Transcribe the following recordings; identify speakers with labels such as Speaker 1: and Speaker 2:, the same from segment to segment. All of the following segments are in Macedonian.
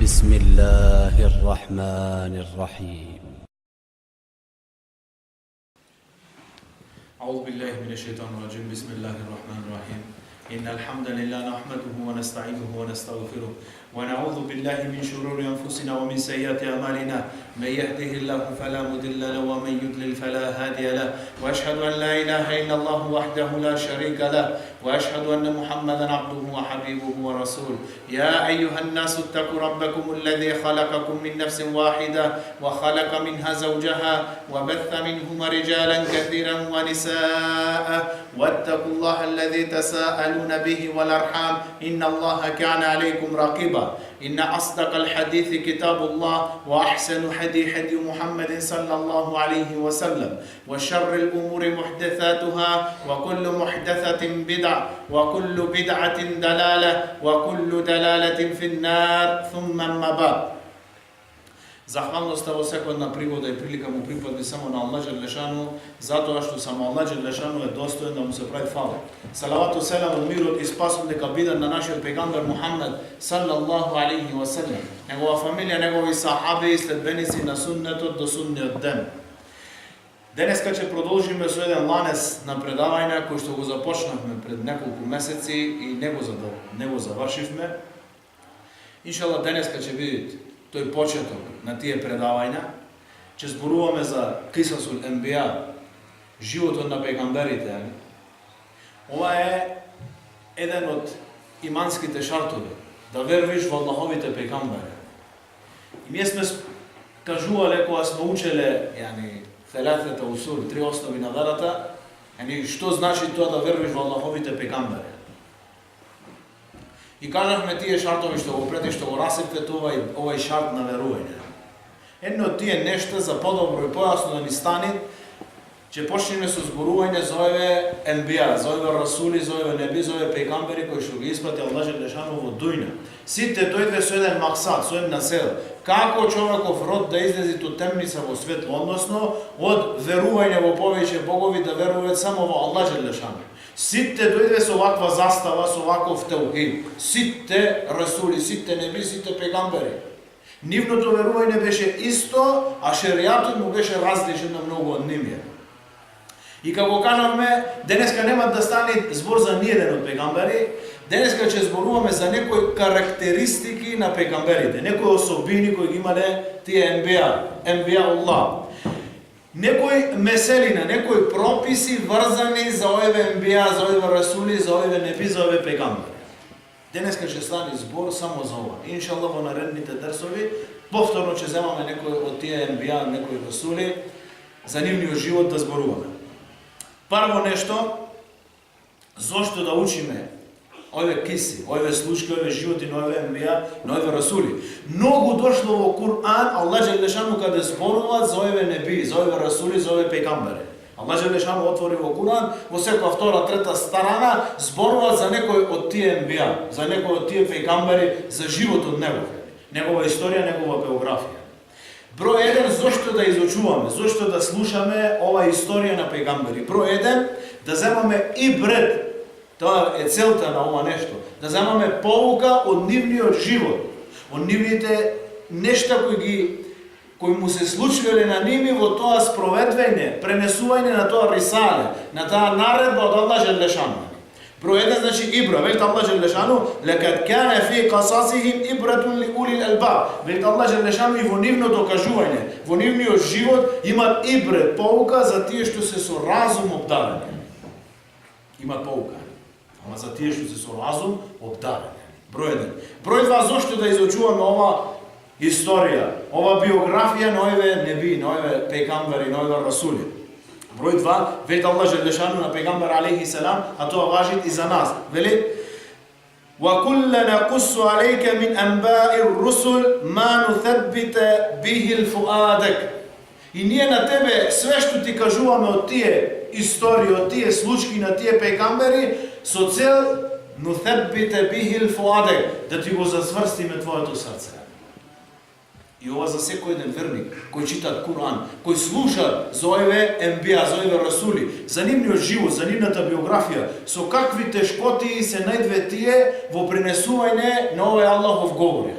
Speaker 1: بسم الله الرحمن الرحيم.
Speaker 2: أعوذ بالله من الشيطان الرجيم. بسم الله الرحمن الرحيم. إن الحمد لله نحمده ونستعينه ونستغفره ونعوذ بالله من شرور أنفسنا ومن سيئات أعمالنا. من يهده الله فلا مضل له ومن يضلل فلا هادي له، وأشهد أن لا إله إلا الله وحده لا شريك له، وأشهد أن محمدا عبده وحبيبه ورسوله. يا أيها الناس اتقوا ربكم الذي خلقكم من نفس واحدة وخلق منها زوجها وبث منهما رجالا كثيرا ونساء، واتقوا الله الذي تساءلون به والأرحام إن الله كان عليكم رقيبا. إن أصدق الحديث كتاب الله، وأحسن هدي محمد صلى الله عليه وسلم، وشر الأمور محدثاتها، وكل محدثة بدعة، وكل بدعة دلالة، وكل دلالة في النار. ثم أما بعد. Zahvalnost во секојна пригода и прилика му припади само на Аллах Джелешану, затоа што само Аллах Джелешану е достоен да му се прави фала. Салавату селам, мирот и спасот нека бидат на нашиот пегамбер Мухаммед саллаллаху алейхи ва саллем, негова фамилија, негови сахаби и следбеници на суннетот до судниот ден. Денеска ќе продолжиме со еден ланец на предавања кој што го започнавме пред неколку месеци и не го завршивме. Иншалла денеска ќе видите тој почеток на тие предавања. Ќе зборуваме за Кисасул Енбија, животот на пегамберите. Ова е еден од иманските шартови, да вервиш во Аллаховите пегамбери. И ние сме кажувале кога сме учеле Фелафета усур, три основи на верата, што значи тоа да вервиш во Аллаховите пегамбери. И кажахме тие шартови што го преди што го расипте овај шарт на верување. Едно од тие нешта за подобро и појасно да ни стане, ќе почнеме со зборување за овие енбија, за овие расули, за овие неби, за овие пегамбери кои што ги испрати Аллах Джелешану во дујна. Сите дојде со еден максат, со една цел. Како човеков род да излези од темница во светло, односно од верување во повеќе богови да веруваат само во Аллах Джелешану. Сите дојде со ваква застава, со ваков теухид. Сите расули, сите неби, сите пегамбери. Нивното верување беше исто, а шеријатот му беше различен на многу од нивните. И како кажавме, денеска нема да стане збор за ниеден од пегамбери, денеска ќе зборуваме за некои карактеристики на пегамберите, некои особини кои ги имале тие енбија Аллах. Некои меселина, некои прописи врзани за овие енбија, за овие расули, за овие неби, за овие пегамбери. Денеска ќе стане збор само за ова. Иншаллах во наредните дерсови повторно ќе земаме некои од тие енбија, некои расули, за нивниот живот да зборуваме. Прво нешто, зошто да учиме овие киси, овие случаи, овие животи на овие енбија, на овие расули. Многу дошло во Кур'ан, Аллах Джелешану каде зборуваат за овие неби, за овие расули, за овие пегамбери. Аллах Джелешану отвори во Кур'ан, во секоја втора, трета страна зборуваат за некој од тие енбија, за некој од тие пегамбери, за животот негов, негова историја, негова биографија. Број 1, зошто да изучуваме, зошто да слушаме ова историја на пегамбери. Број 1, да земаме и бред. Тоа е целта на ова нешто. Да земаме поука од нивниот живот, од нивните нешта кои му се случиле на ними во тоа спроведување, пренесување на тоа рисале, на таа наредба од Аллах Джелешану. Број 1 значи ибра. Велит Аллах Джелешану: "Лекад кана фи қасасихим ибратун ли улил албаб." Велит Аллах Джелешану и во нивното кажување, во нивниот живот имат ибре, поука за тие што се со разум обдарени. Имат поука. Ама за тие што се со разум обдарени. Број 1. Број 2, зошто да изучуваме ова историја, ова биографија на овие неби, на овие пегамбери, на овие расули. Број 2, велит Аллах Джелешану на пегамбер алейхи селам, а тоа важи и за нас. Велит: "Ва кулла нақуссу алейка мин анба'i русул ма нутhabбita bihi al-fu'adak." И ние на тебе све што ти кажуваме од тие истории, од тие случаи на тие пегамбери, со цел нутhabбita bihi al-fu'adak, да ти го зазврстиме твоето срце. И ова за секој еден верник кој читат Кур'ан, кој слуша за овие енбија, за овие расули, за нивниот живот, за нивната биографија, со какви тешкоти се најдве тие во пренесување на овој Аллахов говор.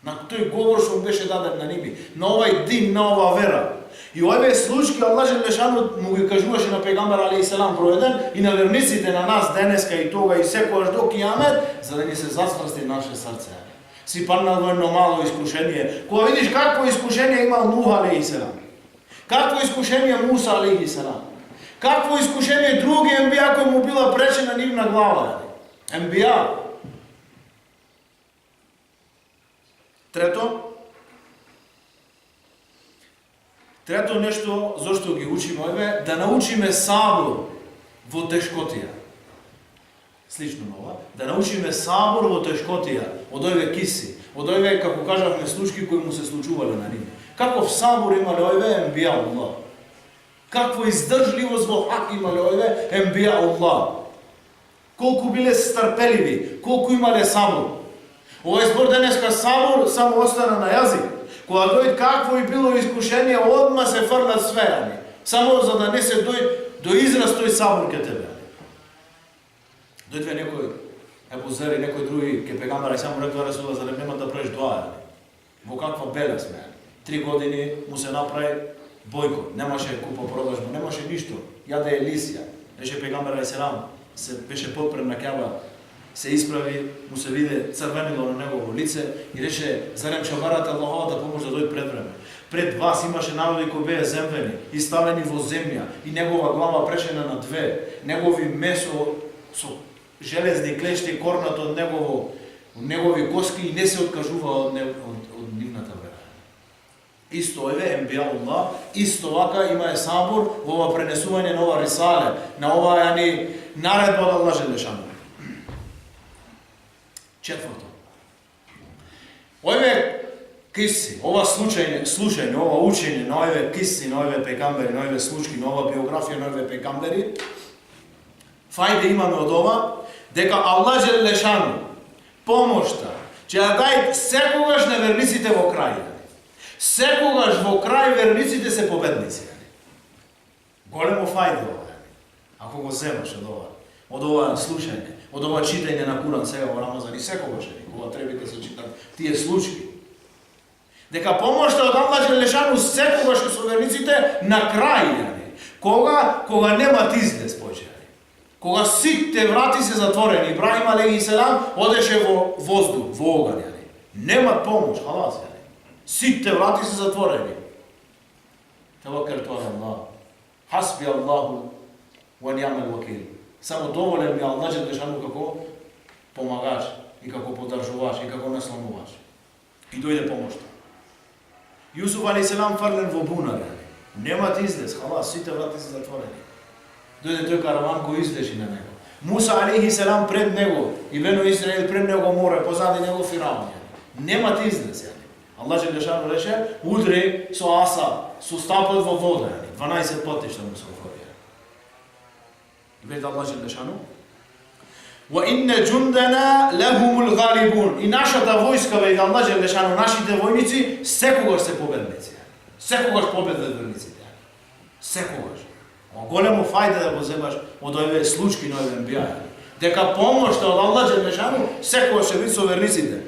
Speaker 2: На тој говор што му беше даден на ними, на овај дин, на ова вера. И овие случаи Аллах Желешану му ги кажуваше на пегамбер алейхиселам број 1 и на верниците на нас денеска и тога и секогаш до кијамет, за да ни се засврсти наше срце. Си паднал во едно мало искушение. Кога видиш какво искушение имал Нух алейхиселам, какво искушение Муса алейхиселам, какво искушение други ембија кои му била пречена нивна глава. Ембија. Трето нешто зашто ги учиме ове, да научиме сабор во тешкотија. Слично на ова, да научиме сабор во тешкотија, од овие киси, од овие, како кажавме, случаи кои му се случувале на нив. Каков сабор имале овие ембија Аллах. Каква издржливост во хак имале овие ембија Аллах. Колку биле старпеливи, колку имале сабор. Овој збор денеска сабор само остана на јазик. Кога дојд какво и било искушение, одма се фрлат свејани. Само за да не се дојд до израз тој сабор ке тебе. Дојде некој, Ебу Зер и некој други ке пегамбар и само рекла Расула, за да нема да правиш дуа. Во каква бела сме. 3 години му се направи бојкот. Немаше купа продажба, немаше ништо. Јаде Елисија. Беше пегамбар алейхиселам, се беше подпрем на Кјаба. Се исправи, му се виде црвенило на негово лице и рече: зарем ќе барате Аллаховата помош да дојде пред време. Пред вас имаше народи кои беа земвени и ставени во земја и негова глава прешена на две, негови месо со железни клешти корнат од негови коски и не се откажува од нивната вера. Исто еве ембија Аллах, исто вака има сабор во ова пренесување на ова рисале, на ова наредба од Аллах Желешану. Четврто. Овие киси, ова слушање, ова учење на овие киси, на овие пегамбери, на овие случки, на ова биографија на овие пегамбери, фајде имаме од ова, дека Аллах Желешану помошта ќе ја дај секогаш на верниците во крај. Секогаш во крај верниците се победници. Големо фајде ова. Ако го земаш од ова слушање, од ова читање на Куран сега во Рамазан и секогаш, кога треба да се читат тие случаи. Дека помошта од Аллах Желешану секогаш со верниците на крај, кога немат излез повеќе. Кога сите врати се затворени, Ибраим алейхиселам одеше во воздух, во оган. Немат помош, халас. Сите врати се затворени. Таваккалту ала Аллах. Хасби Аллаху ва ни'мал вакил. Само доволен ми Аллах Желешану како помагаш и како подржуваш и како наслонуваш. И дојде помошта. Јусуф алейхиселам фрлен во бунар. Немат излез, халас, сите врати се затворени. Дојде тој караван кој излежи на него. Муса алейхиселам пред него и Бено Израил пред него море, позади него Фираун. Немат излез. Аллах Желешану рече: удри со аса, со стапот во вода. 12 пати што му се отвори. И веќе Аллах Желешану: "Ва инна джундана лахумул галибун." И нашата војска, веќе Аллах Желешану, нашите војници секогаш се победници. Секогаш победат верниците. Секогаш. Големо фајде да го земаш од овие случаи на овие ембија. Дека помошта од Аллах Желешану секогаш ќе биде со верниците.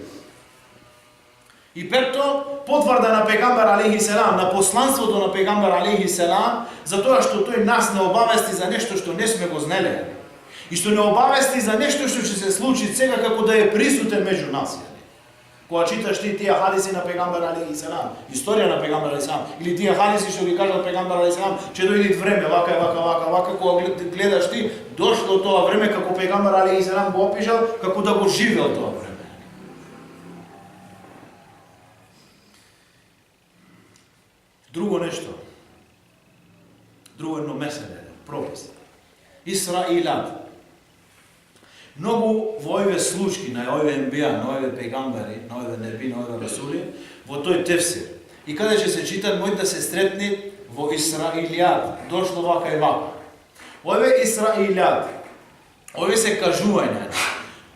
Speaker 2: И пето, потврда на пегамбар алейхиселам, на посланството на пегамбар алейхиселам, за тоа што тој нас не обавести за нешто што не сме го знеле. И што не обавести за нешто што ќе се случи сега како да е присутен меѓу нас. Кога читаш ти тие хадиси на пегамбар алейхиселам, историја на пегамбар алейхиселам, или тие хадиси што ги кажал пегамбар алейхиселам, ќе дојде време вака, кога гледаш ти, дошло тоа време како пегамбар алейхиселам го опишал, како да го живеел тоа време. Друго нешто. Друго едно меселе, пропис. Исраилат. Многу во овие случаи на овие ембија, на овие пегамбари, на овие неби, на овие расули, во тој тефсир. И каде ќе се читат, мој да се сретни во Исраилијат. Дошло вака и вака. Овие Исраилијат, овие се кажувања.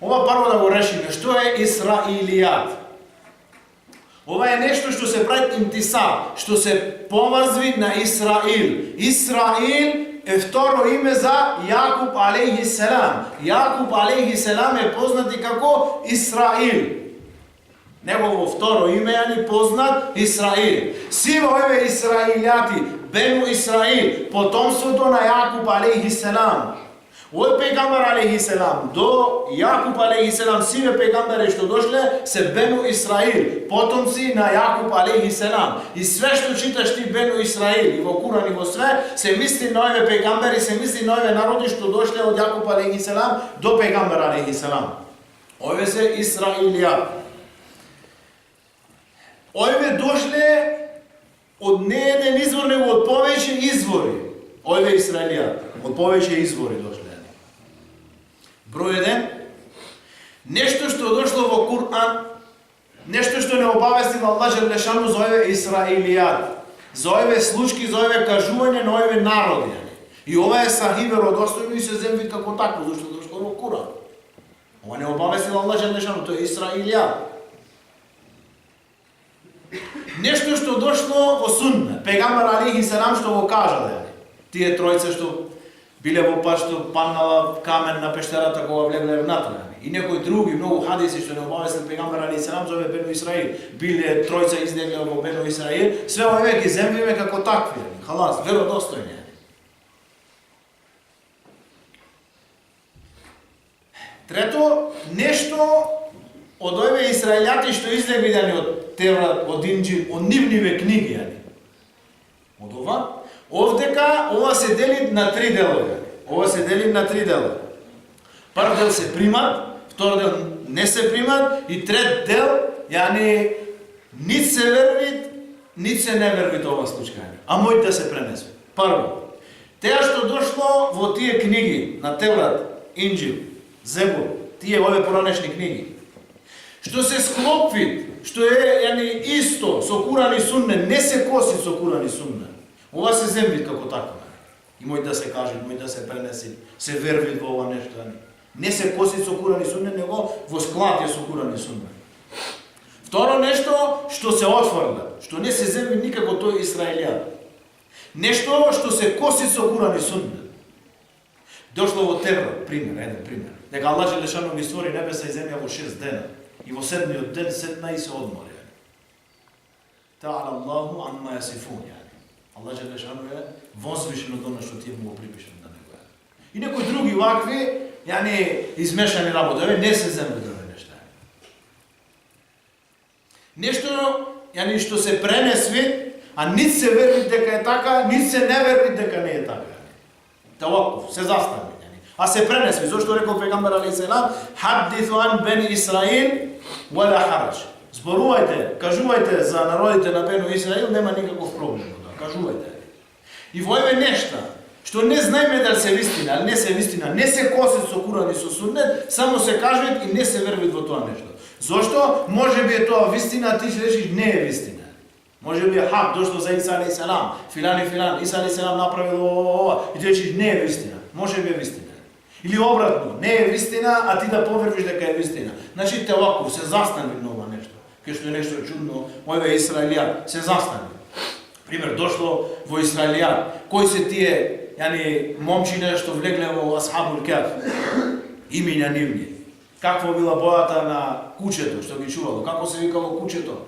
Speaker 2: Ова прво да го решиме. Што е Исраилијат? Ова е нешто што се прави имтисал, што се поврзви на Исраил. Исраил е второ име за Јакуб алейхиселам. Јакуб алейхиселам е познат и како Исраил. Негово второ име е познат Исраил. Сиве овие Исраилјати, Бену Исраил, потомството на Јакуб алейхиселам. Од пегамбар алейхиселам до Јакуб алейхиселам, сиве пегамбари што дошле се Бену Исраил, потомци на Јакуб алейхиселам. И све што читаш ти Бену Исраил, и во Куран и во све, се мисли на овие пегамбари, се мисли на овие народи што дошле од Јакуб алейхиселам до пегамбар алейхиселам. Овие се Исраилија. Овие дошле од не еден извор, него од повеќе извори. Овие Исраилија, од повеќе извори дошле. Број 1. Нешто што дошло во Куран, нешто што не обавестил Аллах Желешану за овие Исраилијат, за овие случки, за овие кажување на овие народи. И ова е сахи веродостојно и се земви како такво, зашто дошло во Куран. Ова не обавестил Аллах Желешану, тоа е Исраилијат. Нешто што дошло во Сунна, пегамбар алейхиселам што го кажа, тие тројце што биле во пат, што паднала камен на пештерата кога влегле внатре. И некои други многу хадиси што не обавестил пегамбар алейхиселам за овие Бену Исраил, биле тројца излегле во Бену Исраил, све овие ги земвиме како такви, халас, веродостојни. Трето, нешто од овие Исраилјати што излегли од Теврат, од Инџил, од нивниве книги. Од ова, овдека, ова се дели на 3 делови. Ова се дели на 3 дела. Прв дел се примат, втор дел не се примат и трет дел, нит се вервит, нит се не вервит ова случај. А мој да се пренесува. Прво, теа што дошло во тие книги на Теврат, Инџил, Зебур, тие овие поранешни книги, што се склопви, што е исто со Куран и Сунна, не се коси со Куран и Сунна. Ова се земви како такво. И мој да се каже, мој да се пренеси, се верви во ова нешто. Не се коси со Куран и Сунна, него во склад е со Куран и Сунна. Второ нешто што се отфрла, што не се земви никако тој Исраилија. Нешто што се коси со Куран и Сунна. Дошло во Теврат, пример, еден пример. Дека Аллах Желешану ги створи небеса и земја во 6 дена. И во 7-миот ден седна и се одмори. Та'ала Аллаху амма јасифун. Аллах Желешану е возвишен од оно што тие му го припишат на него. И некои други вакви, измешани работи, не се земви други нешта. Нешто, што се пренесви, а нит се верви дека е така, нит се не верви дека не е така. Тавакуф, се застави. А се пренесви, зашто рекол пегамбар алейхиселам, хаддиту ан бени Исраил, вала харадж. Зборувајте, кажувајте за народите на Бену Исраил, нема никаков проблем. Кажувајте. И во овие нешта, што не знаеме дали се вистина, или не се вистина, не се косат со Куран и со Суннет, само се кажуваат и не се верват во тоа нешто. Зошто? Може би е тоа вистина, а ти ќе речиш не е вистина. Може би е хак, дошло за Иса алейхиселам, филан и филан, Иса алейхиселам направил ова, и ти речиш не е вистина. Може би е вистина. Или обратно, не е вистина, а ти да повервиш дека е вистина. Значи телако се застани на ова нешто. Кај што е нешто чудно, овие Исраилија се застани. Пример, дошло во Исраилија, кои се тие, момчине што влегле во Асхабул Каф, имиња нивни. Каква била бојата на кучето што ги чувало, како се викало кучето,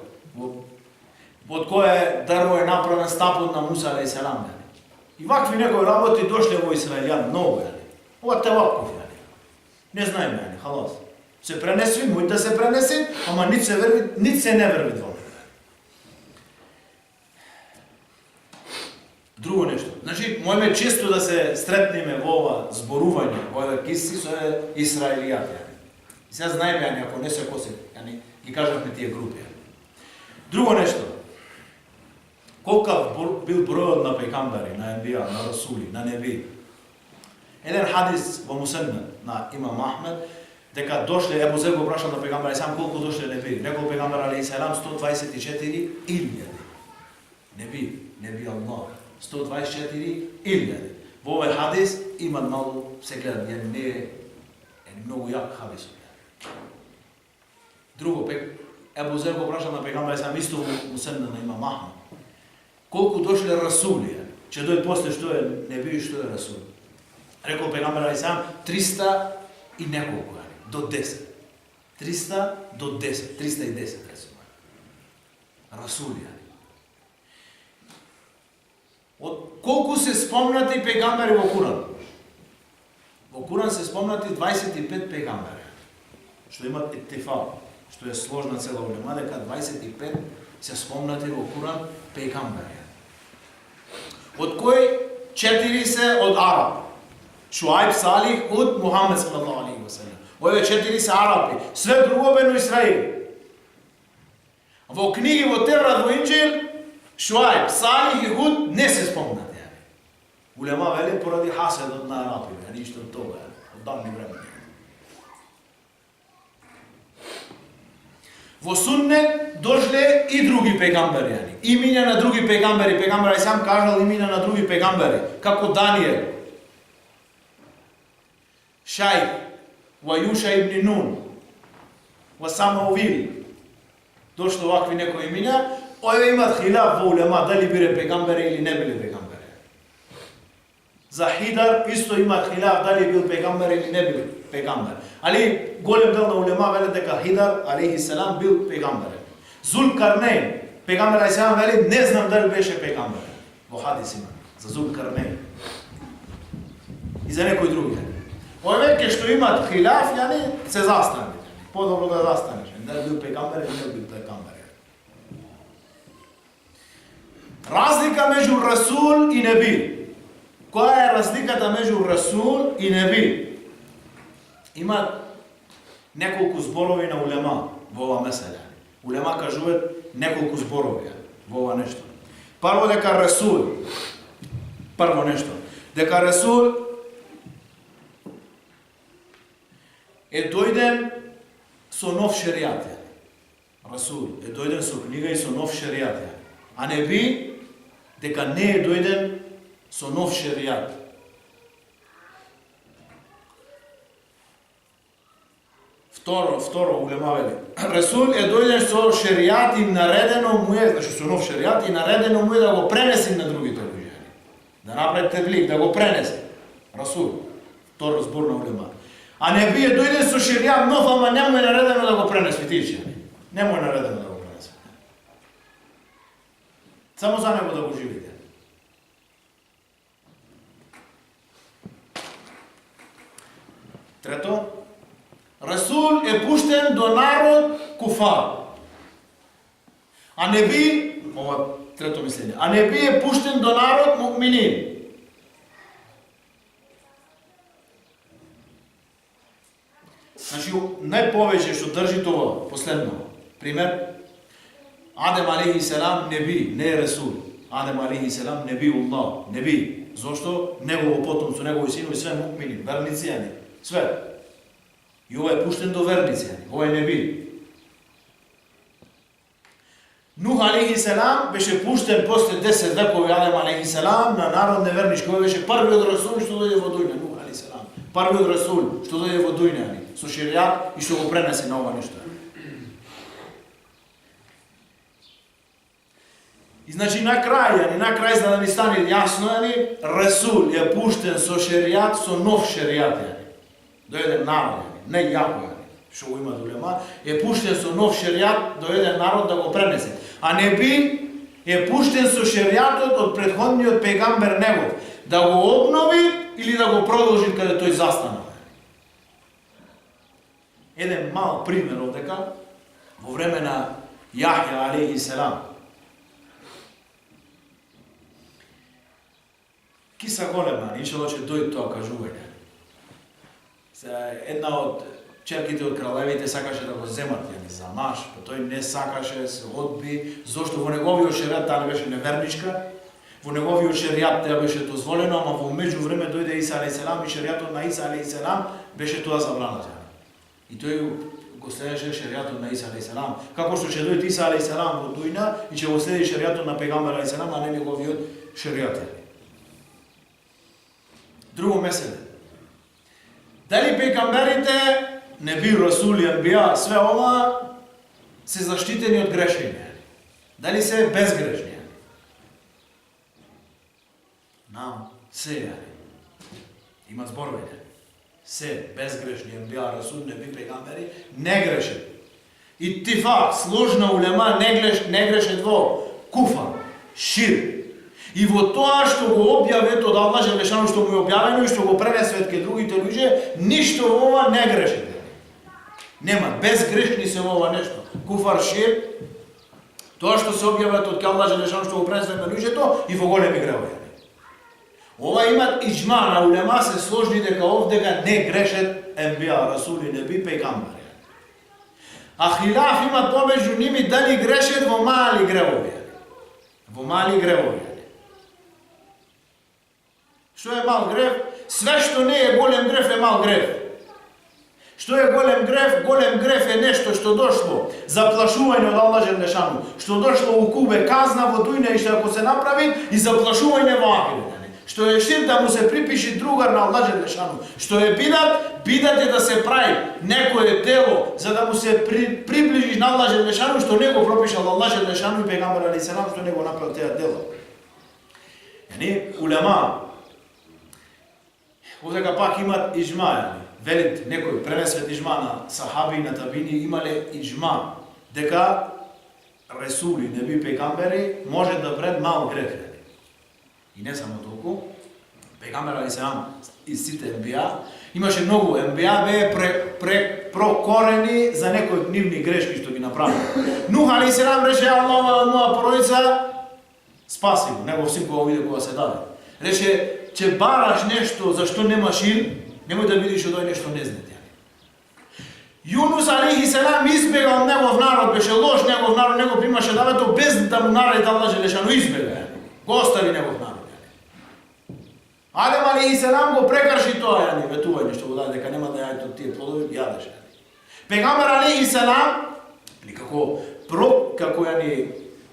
Speaker 2: од кое дрво е направен стапот на Муса алейхиселам. И вакви некои работи дошле во Исраилија, многу. Ова телаков, не знаеме, халас. Се пренесви, мој да се пренеси, ама нит се верви, нит се не верви во. Друго нешто. Значи, мојме често да се стретнеме во ова зборување, во овие киси со Исраилијата. И сега знаеме, ако не се коси, ги кажавме тие групи. Друго нешто. Колкав бил бројот на пегамбари, на енбија, на расули, на неби. Еден хадис во Мусеннет на имам Ахмед, дека дошле, Ебу Зер го прашал на пегамбар алейхиселам колку дошле неби. Рекол пегамбар алейхиселам 124.000. Неби Аллах. 124.000. Во овој хадис има малку, се гледа, не е многу јак хадис. Друго, Ебу Зер го прашал на пегамбар алейхиселам исто во Мусеннет на имам Ахмед. Колку дошле расули, ќе дојде после што е неби и што е расул. Рекол пегамбар алейхиселам 300 и неколку, до 10. 300 до 10, 310 Расули. Од колку се спомнати пегамбери во Куран? Во Куран се спомнати 25 пегамбери, што имат иттифак, што е сложна цела улема, дека 25 се спомнати во Куран пегамбери. Од кој 4 се од Араб? Шуајб, Салих, Худ, Мухамед салаллаху алейхи ва салем. Овие 4 се Арапи, све друго бено Исраил. Во книги во Теврат, во Инџил, Шуајб, Салих и Худ не се спомнати. Улема вели поради хаседот на Арапи, ништо од тоа, од давни време. Во Суннет дошле и други пегамбери, имиња на други пегамбери, пегамбер сам кажал имиња на други пегамбери, како Даниел, Шајб, ва Јуша ибн Нун, ва Самуил. Дошло вакви некои имиња, овие имат хилаф во улема дали биле пегамбери или не биле пегамбери. За Хидар исто имат хилаф дали бил пегамбер или не бил пегамбер. Али голем дел на улема веле дека Хидар алейхи селам бил пегамбер. Зулкарнейн, пегамбер алейхи селам вели не знам дали беше пегамбер. Во хадис има за Зулкарнейн. И за некои други. Овие ке што имат хилаф, се застани. Подобро да застанеш. Дали бил пегамбер или не бил пегамбер. Разлика меѓу Расул и Неби. Која е разликата меѓу Расул и Неби? Има неколку зборови на улема во ова меселе. Улема кажуваат неколку зборови во ова нешто. Прво дека Расул, прво нешто, дека Расул е дојден со нов шеријат. Расул е дојден со книга и со нов шеријат. А Неби дека не е дојден со нов шеријат. Второ улема вели. Расул е дојден со шеријат и наредено му е, значи со нов шеријат и наредено му е да го пренеси на другите луѓе. Да направи теблиг, да го пренеси. Расул. Второ збор на улема. А Неби е дојден со шеријат нов, ама не му е наредено да го пренеси, тиче. Не му е наредено да го пренеси. Само за него да го живите. Трето, Расул е пуштен до народ куфар. А Неби, ова трето мислење, а Неби е пуштен до народ муъминин. Значи, најповеќе што држи тоа, последно, пример, Адем алейхи селам Неби, не е Расул. Адем алейхи селам Неби Аллах, Неби. Зошто? Негово потомство, негови синови, све муъмини, верници они. Све. И ова е пуштен до верници, ова е Неби. Нух алейхи селам беше пуштен после 10 векови Адем алейхи селам на народ невернички. Ова беше првиот Расул што дојде во дујна, Нух алейхи селам. Првиот Расул што дојде во дујна, со шеријат и што го пренесе на ова нешто. И значи на крај за да ни стане јасно, Расул е пуштен со шеријат, со нов шеријат. До еден народ, не јако, што го има улема, е пуштен со нов шеријат до еден народ да го пренесе. А Неби е пуштен со шеријатот од претходниот пегамбер негов, да го обнови или да го продолжи каде тој застана. Еден мал пример овдека, во време на Јахја алейхи селам. Киса голема, иншалла ќе дојде тоа кажување. Една од черките од кралевите сакаше да го земат за маж, па тој не сакаше, се одби, зошто во неговиот шеријат таа беше неверничка, во неговиот шеријат тоа беше дозволено, ама во меѓувреме дојде Иса алейхи селам и шеријатот на Иса алейхи селам беше тоа забрането. И тој го следеше шеријатот на Иса алейхи селам, како што ќе дојде Иса алейхи селам во дујна и ќе го следи шеријатот на пегамбер алейхи селам, а не неговиот шеријат. Друго меселе. Дали пегамберите, Неби, Расули, Анбија, све ова се заштитени од грешење? Дали се безгрешни? Нам, се. Има зборови. се безгрешни енбија, расул, неби, пегамбери, не грешат. Иттифак, сложна улема, не грешат во куфар, ширк. И во тоа што го објавет од Аллах Желешану, што му е објавено и што го пренесвет ке другите луѓе, ништо во ова не грешат. Нема, безгрешни се во ова нешто. Куфар, ширк, тоа што се објават од Аллах Желешану, што го пренесвет на луѓето и во големи гревови. Ова имат иџма на улема, се сложни дека овдека не грешат енбија, расули, неби, пегамбери. А хилаф имат помеѓу ними дали грешат во мали гревови. Во мали гревови. Што е мал грев? Све што не е голем грев е мал грев. Што е голем грев? Голем грев е нешто што дошло заплашување од Аллах Желешану, што дошло у кубе казна во дујна и што ако се направи и заплашување во ахирет. Што е ширк да му се припиши другар на Аллах Желешану. Што е бидат е да се прави некое дело за да му се приближиш на Аллах Желешану, што не го пропишал Аллах Желешану и пегамбер алейхиссалам, што не го направил теа дело. Улема овдека пак имат иџма, велит некој пренесвет иџма на сахаби и на табини, имале иџма дека ресули, неби, пегамбери може да пред мал грех. И не само толку, пегамбер алейхиссалам и сите енбија, имаше многу енбија беа прокорени за некои од нивни грешки што ги направи. Нух алейхиссалам рече Аллах моја породица спаси го, негов син кога виде кога се даде. Рече, че бараш нешто за што немаш ил, немој да видиш од ој нешто не знат. Јунус алейхиссалам избега од негов народ, беше лош негов народ, него примаше давето без да му нареди Аллах Желешану, избега. Го остави негов народ. Адем алейхиссалам го прекрши тоа, ветување што го даде, дека нема да јадете од тие плодови, јадеше. Пегамбер алейхиссалам, или како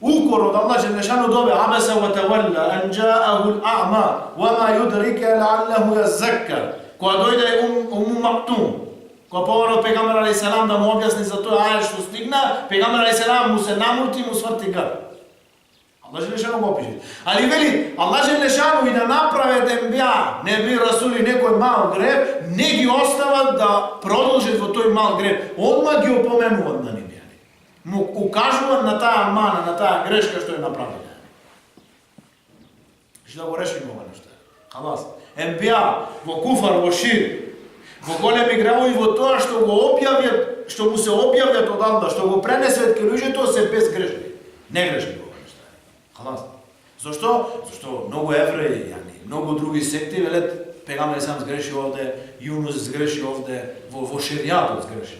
Speaker 2: укор од Аллах Желешану добе абеса ва тавалла ан џаъаху ал-аъма ва ма юдрика лааллаху јазакка. Кога дојде Мактум, кога поварил пегамбер алейхиссалам да му објасни за тоа ајет што стигна, пегамбер алейхиссалам му се намурти и му сврти грб. Аллах Желешану го опише. Али вели, Аллах Желешану и да направат енбија, неби, расули, некој мал грев, не ги остават да продолжат во тој мал грев. Одма ги опоменуват на нив. Му укажуват на таа мана, на таа грешка што е направена. Што да го решиме ова нешто. Халас. Енбија во куфар, во ширк, во големи гревови, во тоа што го објавят, што му се објавят од Аллах, што го пренесвет ке луѓето, се безгрешни. Не грешни ова нешто. Халас. Зошто? Зошто многу евреи, многу други секти велат пегамбер сам сгреши овде, Јунус сгреши овде, во шеријатот сгреши.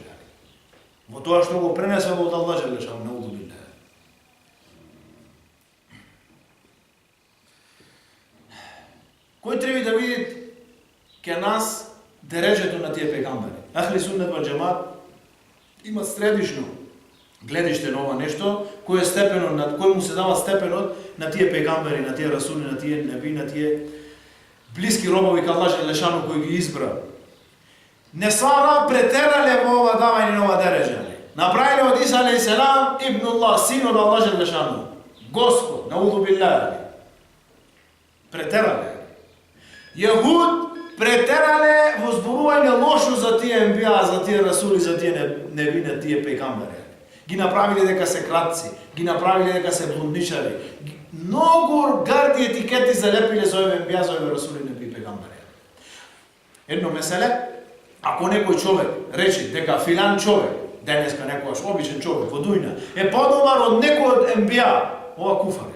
Speaker 2: Во тоа што го пренесва од Аллах Желешану, не удобиле. Кој треба да види ке нас дереджето на тие пегамбери? Ахли суннет вал џемаат имат средишно гледиште на ова нешто, кој му се дава степенот на тие пегамбери, на тие расули, на тие неби, на тие блиски робови кај Аллах Желешану кој ги избра. Несара претерале во ова давање на ова дереджа. Направиле од Иса алейхиссалам ибнуллах, син од Аллах Желешану, Господ, наудhu билlah. Претерале. Јехуд претерале во зборување лошо за тие енбија, за тие расули, за тие неби, тие пегамбери. Ги направиле дека се кратци, ги направиле дека се блудничари. Многу гарди етикети залепиле за овие енбија, за овие расули, неби, пегамбери. Едно меселе, ако некој човек рече дека филан човек, денеска некојаш обичен човек во дујна, е подобар од некој од енбија, ова куфар.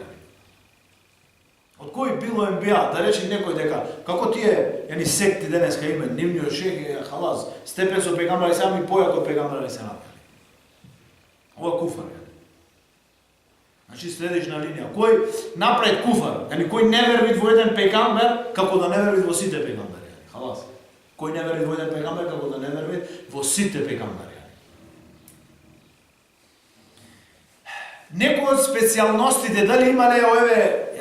Speaker 2: Од кој било енбија, да рече некој дека, како тие секти денеска име, нивниот шех, халаз, степен со пегамбер алейхиссалам и појак од пегамбер алейхиссалам. Ова куфар. Значи следична линија. Кој направи куфар, кој не верви во еден пегамбер, како да не верви во сите пегамбери. Халаз. Кој не верви во еден пегамбер, како да не верви во сите пегамбери. Некој од специјалностите, дали имале овие,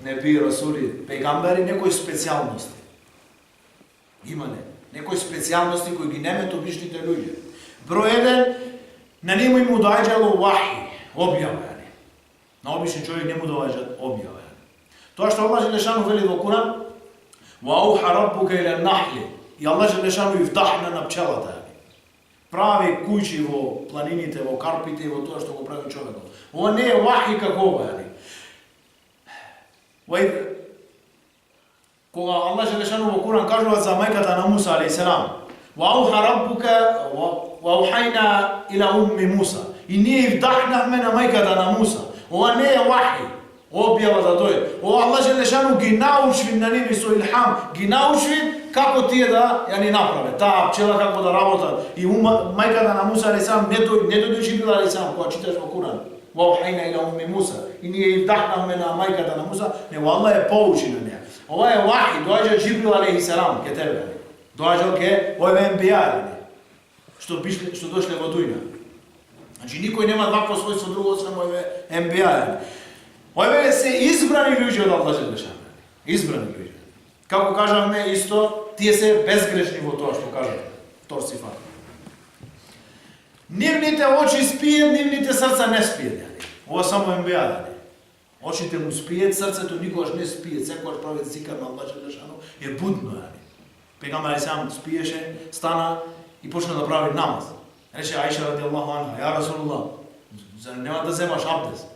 Speaker 2: неби, расули, пегамбери, некои специјалности. Имале. Некои специјалности кои ги немат обичните луѓе. Број еден, на нему му доаѓало вахи, објава. На обичен човек не му доаѓа објава. Тоа што Аллах Желешану вели во Куран, وَأَوْحَى رَبُّكَ إِلَى النَّحْلِ и Аллах Желешану и вдахна на пчелата. Прави куќи во планините, во карпите и во тоа што го прави човекот. Ова не е вахи како ова. Кога Аллах Желешану во Куран кажува за мајката на Муса алейхиссалам, "Вауха раббука ваухајна ила умми Муса", и ние вдахнахме на мајката на Муса. Ова не е вахи, објава да дојде. Ова Аллах Желешану ги научи на нив со илхам, ги научи како тие да ја ни направе, таа пчела како да работат. И мајката на Муса алейхиссалам не дојде Џибрил алейхиссалам, кога читаш во Куран. "Ваухајна ила умми Муса", и ние вдахнахме на мајката на Муса, него Аллах е поучи на неа. Ова е вахи, доаѓа Џибрил алейхиссалам ке тебе. Доаѓа ке овие енбија, што дошле во дујна. Значи никој нема вакво својство друго освен овие енбија. Овие се избрани луѓе од Аллах Желешану. Избрани луѓе. Како кажавме исто, тие се безгрешни во тоа што кажат. Тор сифат. Нивните очи спијат, нивните срца не спијат. Ова само енбија. Очите му спијат, срцето никогаш не спијат, секогаш прави зикар на Аллах Желешану, е будно. Пегамбер алейхиссалам спиеше, стана и почна да прави намаз. Рече Аиша радијаллаху анха: "Ја Расулуллах, зар нема да земаш абдес?"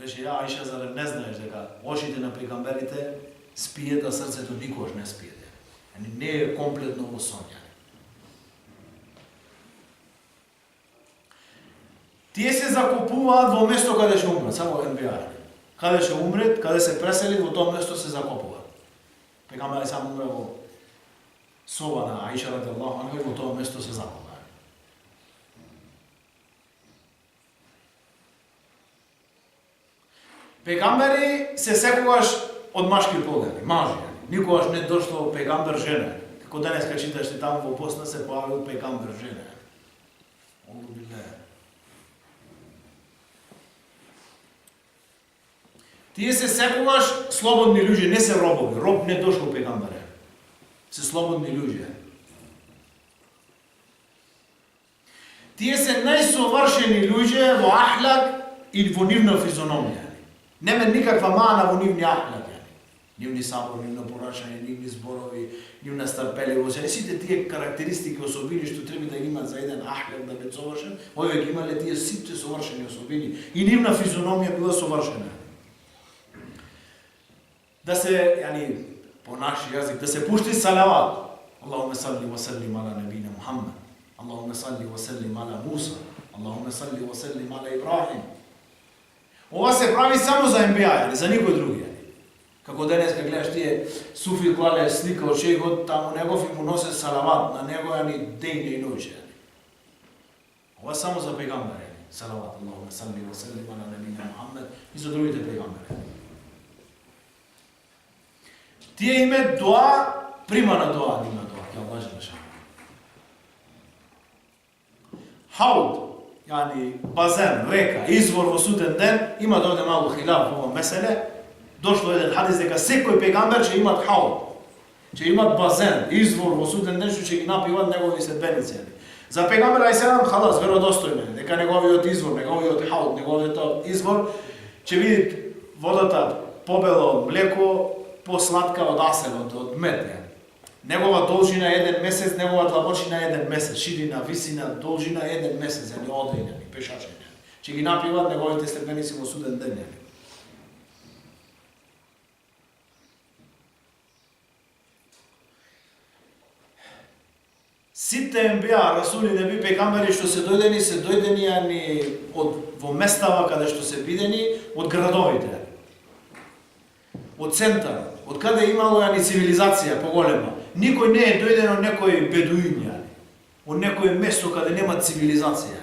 Speaker 2: Рече: "Ја Аиша, зар не знаеш дека очите на пегамберите спијат, а срцето никогаш не спијат?" Не е комплетно во сон. Тие се закопуваат во место каде ќе умрат, само енбија. Каде ќе умрет, каде се пресели, во тоа место се закопуваат. Пегамбер алейхиссалам умре во соба на Аиша радијаллаху анха, во тоа место се закопува. Пегамбери се секогаш од машки погледи, мажи. Никогаш не дошло пегамбер жена. Како денеска читаш таму во Босна се појавил пегамбер жена. Тие се секогаш слободни луѓе, не се робови. Роб не дошло пегамбере. Се слободни луѓе. Тие се најсовршени луѓе во ахлак и во нивна физиономија. Нема никаква мана во нивни ахлак. Нивни сабор, нивно порачање, нивни зборови, нивна старпеливост. Сите тие карактеристики, особини што треба да имаат за еден ахлак да биде совршен, овие ги имале тие сите совршени особини и нивна физиономија била совршена. Да се, по наши јазик, да се пушти салават. Аллахуме салли ва саллим ала набина Мухаммад. Аллахуме салли ва саллим ала Муса. Аллахуме салли ва саллим ала Ибрахим. Ова се прави само за енбија, за никој други. Како денеска гледаш тие суфи клале слика од шејхот, таму негов и му носе салават, на него дејне и ноќе. Ова само за пегамбер. Салават. Аллахуме салли ва саллим ала набина Мухаммад и за другите пегамбери. Тие име доа, примана доа, има доа, ќе Аллах Желешану. Хауд, базен, река, извор во суден ден, има дојде малку хилаф во ова меселе. Дошло еден хадис дека секој пегамбер ќе имат хауд. Ќе имат базен, извор во суден ден што ќе ги напиват негови следбеници. За пегамбер алейхиссалам халас, веродостојно, дека неговиот извор, неговиот хауд, неговиот извор ќе види водата побела од млеко, посладка од асенот, од мед. Негова должина е еден месец, негова длабочина е еден месец, ширина, висина, должина е еден месец, одејна, пешачење. Ќе ги напиват неговите следбеници во суден ден. Сите енбија, расули, неби, пегамбери што се дојдени во местава каде што се бидени, од градовите. Од центар, од каде имало цивилизација поголема. Никој не е дојден од некој бедуин, од некој место каде нема цивилизација.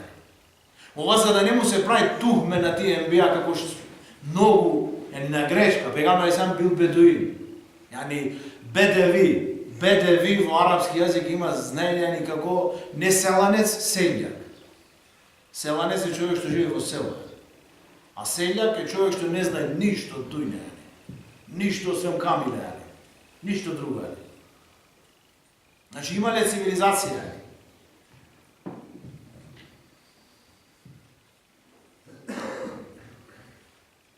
Speaker 2: Ова за да не му се прави тухме на тие енбија како што многу е на грешка. Пегамбер сам бил бедуин. Бедеви во арапски јазик има знаење како не селанец, селјак. Селанец е човек што живее во село. А селјак е човек што не знае ништо од дујна. Ништо освен камиле, ништо друго. Значи имале цивилизација.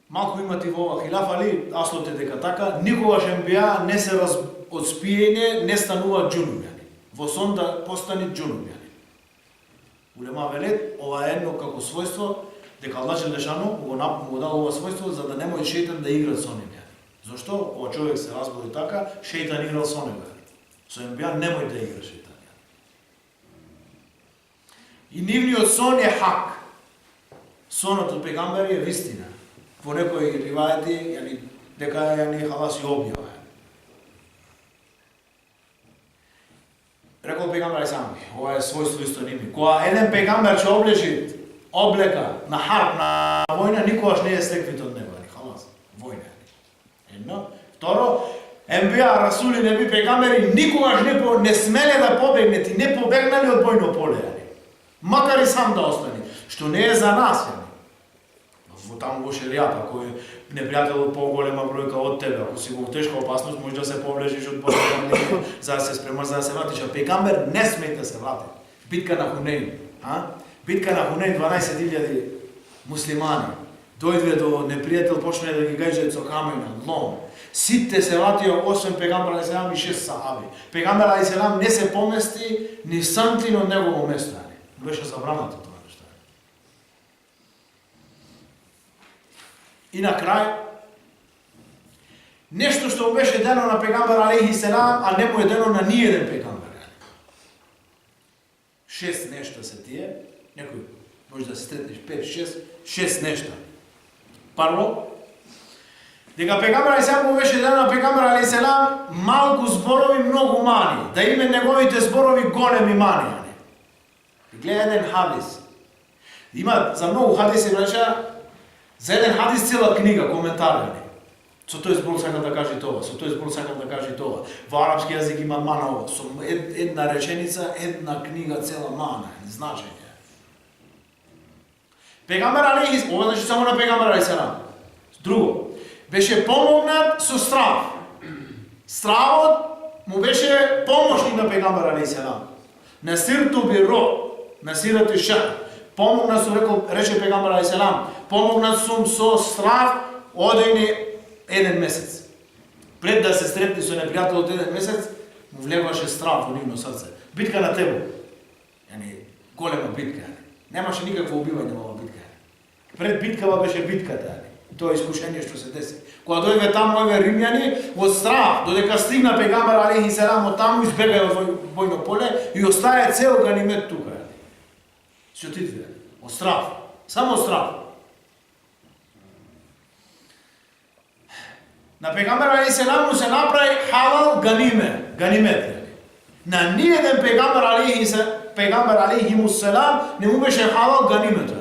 Speaker 2: Малку имате во ова хилаф, али аслот е дека така, никогаш енбија не се од од спиење не стануваат џунубјани. Во сон да постани џунубјани. Улема велет, ова е едно како својство, дека Аллах Желешану му дал ова својство за да не може шејтан да игра со нив. Зошто? Кога човек се разбуди така, шејтан играл со него. Со ембијан немој да игра шејтан. И нивниот сон е хак. Сонот од пегамбери е вистина. Во некои ривајати, дека халас и објава. Рекол пегамбер сам, ова е својство исто ними. Кога еден пегамбер ќе облечи облека на харп, на војна, никогаш не е стекнит од него. Халас, војна. Едно. Второ, ембија, расули, неби, пегамбери, никогаш не смеле да побегнат и не побегнали од бојно поле. Макар и сам да остане. Што не е за нас. Таму во шеријата, кој непријател од поголема бројка од тебе, ако си во тешка опасност, може да се повлежиш од поголема, за да се спремаш, за да се вратиш. А пегамбер не смее да се врати. Битка на Хунейн. Битка на Хунейн, 12.000 муслимани. Дојде до непријател, почне да ги гаѓаат со камења, лом. Сите се вратио, освен пегамбер алейхиселам и 6 сахаби. Пегамбер алейхиселам не се помести ни сантин од негово место. Беше забрането тоа нешто. И на крај, нешто што беше дено на пегамбер алейхиселам, а не му е дено на ниеден пегамбер. 6 нешта се тие, некој може да се сретнеш 5-6 нешта. Прво, дека пегамбер алейхиселам му беше дено на пегамбер алейхиселам малку зборови, многу мани, да име неговите зборови големи мани. Гледа еден хадис. Има за многу хадиси, браќа, за еден хадис цела книга, коментари. Со тој збор сакам да кажи тоа, со тој збор сакам да кажи тоа. Во арапски јазик има мана ова, со една реченица, една книга, цела мана, значење. Пегамбер алейхиселам, ова значи само на пегамбер алейхиселам. Друго, беше помогнат со страв. Стравот му беше помошник на пегамбер алейхиселам. Насирту биро, насирате ша. Помогнат сум, рече пегамбер алейхиселам, помогнат сум со страв одејни еден месец. Пред да се сретни со непријателот еден месец, му влегваше страв во нивно срце. Битка на Тебук. Голема битка. Немаше никакво убивање во оваа битка. Пред биткава беше битката. Тоа е искушение што се деси. Кога дојде таму овие римјани, од страв, додека стигна пегамбер алейхиселам, од таму избегаја од бојно поле и остае цел ганимет тука. Што ти две? Од страв. Само од страв. На пегамбер алейхиселам му се направи халал ганимет. На ниеден пегамбер алейхимуселам не му беше халал ганимет.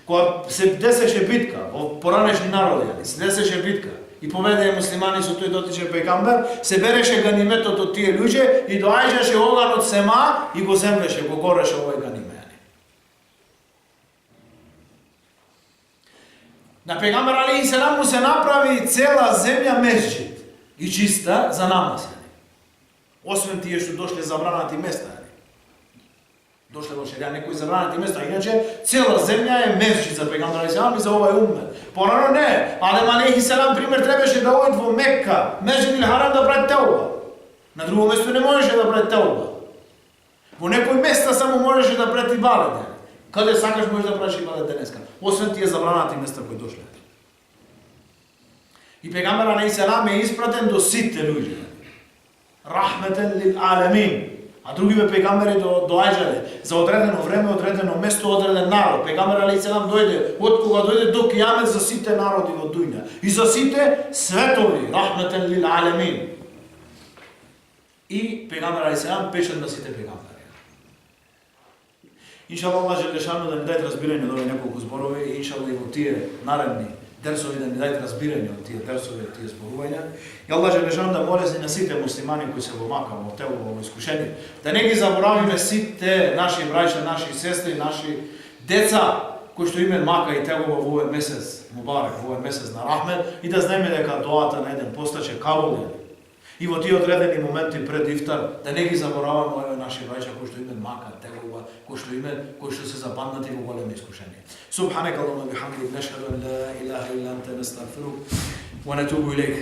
Speaker 2: Кога се десеше битка во поранешни народи, се десеше битка и победеа муслимани со тој дотичен пегамбер, се береше ганиметот од тие луѓе и доаѓаше оган од сема и го землеше, го гореше овој ганимет. На пегамбер алейхиселам му се направи цела земја месџид и чиста за намаз. Освен тие што дошле забранати места. Дошле во шерија некои забранати места, иначе цела земја е месџид за пегамбер алейхиселам и за овој уммет. Порано не, Адем алейхиселам пример требаше да оди во Мекка, месџид или харам да прави теуба. На друго место не можеше да прави теуба. Во некои места само можеше да прави ибадет. Каде сакаш можеш да правиш ибадет денеска, освен тие забранати места кои дошле. И пегамбер алейхиселам е испратен до сите луѓе. Рахметен лил алемин. А другиве пегамбери доаѓале за одредено време, одредено место, одреден народ. Пегамбер алейхиселам дојде, од кога дојде до кијамет за сите народи во дуња. И за сите светови, рахметен лил алемин. И пегамбер алейхиселам печат на сите пегамбери. Иншаллах, Аллах Желешану да ни даде разбирање од овие неколку зборови и иншаллах и во тие наредни дерсови да ни даде разбирање од тие дерсови, од тие зборувања. И Аллах Желешану да моле на сите муслимани кои се во мака, во тело, во искушение, да не ги заборавиме сите наши браќа, наши сестри, наши деца кои што име мака и тело во овој месец мубарак, во овој месец на рахмет и да знаеме дека доата на еден постаче кабулен. И во тие одредени моменти пред ифтар да не ги забораваме овие наши браќа кои што име мака, тело, кои што се западнати во големи искушенија. Субханак Аллахумма бихамдик, нешхаду ан ла илаха илля анта, настагфирук ва натубу илейк.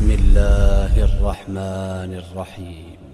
Speaker 1: بسم الله الرحمن الرحيم